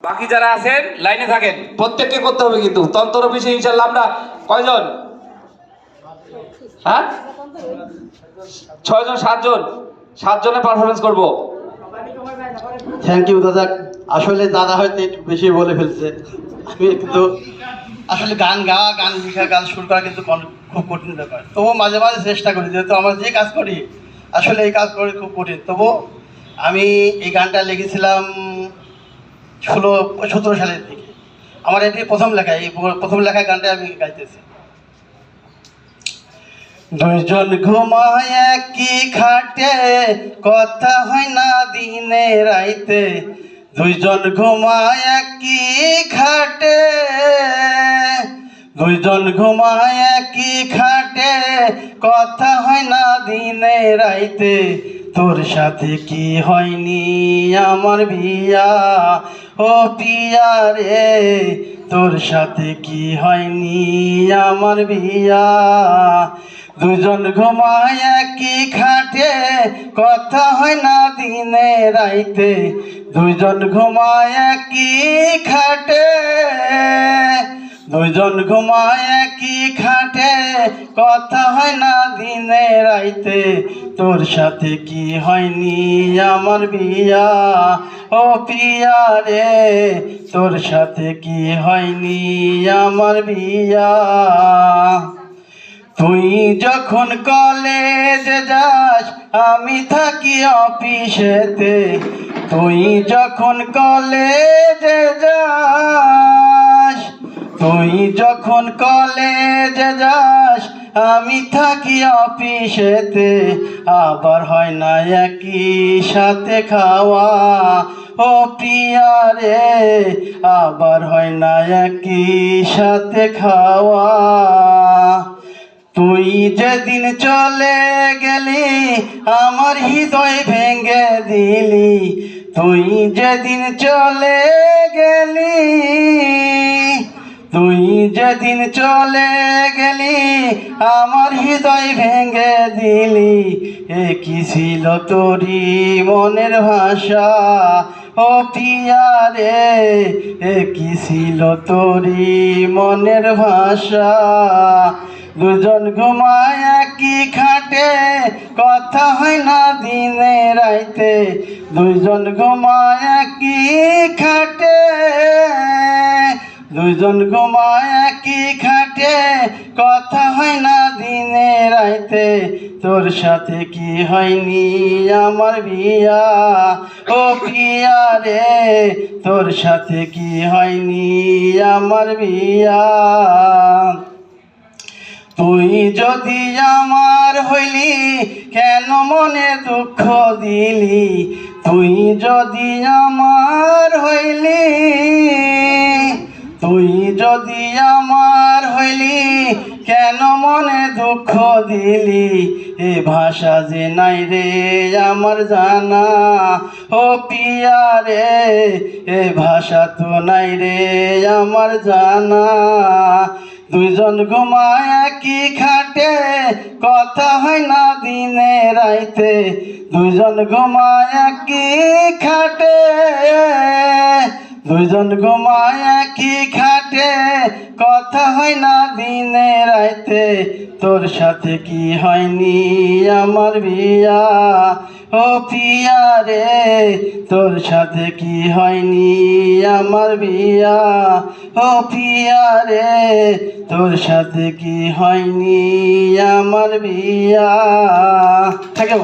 বাকি যারা আছেন লাইনে থাকেন, প্রত্যেককে করতে হবে কিন্তু। তন্ত্র অফিসে ইনশাল্লাহ আমরা কয়জন? হ্যাঁ, 6 জন 7 জন, 7 জনে পারফরমেন্স করব। থ্যাংক ইউ দাদা। আসলে দাদা হয়তো একটু বেশি বলে ফেলছে। আমি কিন্তু আসলে গান গাওয়া, গান লেখা, গান সুর করা কিন্তু খুব কঠিন ব্যাপার। তবুও মাঝে মাঝে চেষ্টা করি, যেহেতু আমরা যে কাজ করি আসলে এই কাজ করে খুব কঠিন। তবু আমি এই গানটা লিখেছিলাম 16-17 সালের দিকে। আমার এটি প্রথম লেখা, এই প্রথম লেখা গানটা আমি গাইতেছি। দুইজন ঘুমায় একই খাটে, কথা হয় না দিনে রাইতে। দুইজন ঘুমায় একই খাটে, দুইজন ঘুমায় একই খাটে, কথা হয় না দিনে রাইতে। তোর সাথে কি হয়নি আমার বিয়া, ও পিয়া রে, তোর সাথে কি হয়নি আমার বিয়া। দুজন ঘুমায় একই খাটে, কথা হয় না দিনে রাইতে। দুইজন ঘুমায় একই খাটে, দুইজন ঘুমায় একই খাটে, কথা হয় না দিনে রাইতে। তোর সাথে কি হয়নি আমার বিয়া, ও পিয়া রে, তোর সাথে কি হয়নি আমার বিয়া। তুই যখন কলেজে যাস, আমি থাকি অফিসেতে। তুই যখন কলেজে যাস, তুই যখন কলেজে যাস, আমি থাকি অফিসেতে। আবার হয় না একই সাথে খাওয়া, ও প্রিয়া রে, আবার হয় না একই সাথে খাওয়া। তুই যেদিন চলে গেলি, আমার হৃদয় ভেঙে দিলি। তুই যেদিন চলে গেলি, তুই যেদিন চলে গেলি, আমার হৃদয় ভেঙে দিলি। এ কি ছিল তোরি মনের ভাষা, ও পিয়া রে, এ কি ছিল তোরি মনের ভাষা। দুজন ঘুমায় একই খাটে, কথা হয় না দিনে রাইতে। দুইজন ঘুমায় একই খাটে, দুইজন ঘুমায় একই খাটে, কথা হয় না দিনে রাইতে। তোর সাথে কি হয়নি আমার বিয়া, ও পিয়া রে, তোর সাথে কি হয়নি আমার বিয়া। তুই যদি আমার হইলি, কেন মনে দুঃখ দিলি। তুই যদি আমার হইলি, তুই যদি আমার হইলি, কেন মনে দুঃখ দিলি। এ ভাষা যে নাই রে আমার জানা, ও পিয়া রে, এ ভাষা তো নাই রে আমার জানা। দুইজন ঘুমায় একই খাটে, কথা হয় না দিনে রাইতে। দুইজন ঘুমায় একই খাটে, দুইজন ঘুমায় একই খাটে, কথা হয় না দিনে রাইতে। তোর সাথে কি হয়নি আমার বিয়া, ও পিয়া রে, তোর সাথে কি হয়নি আমার বিয়া, ও পিয়া রে, তোর সাথে কি হয়নি আমার বিয়া। থাকে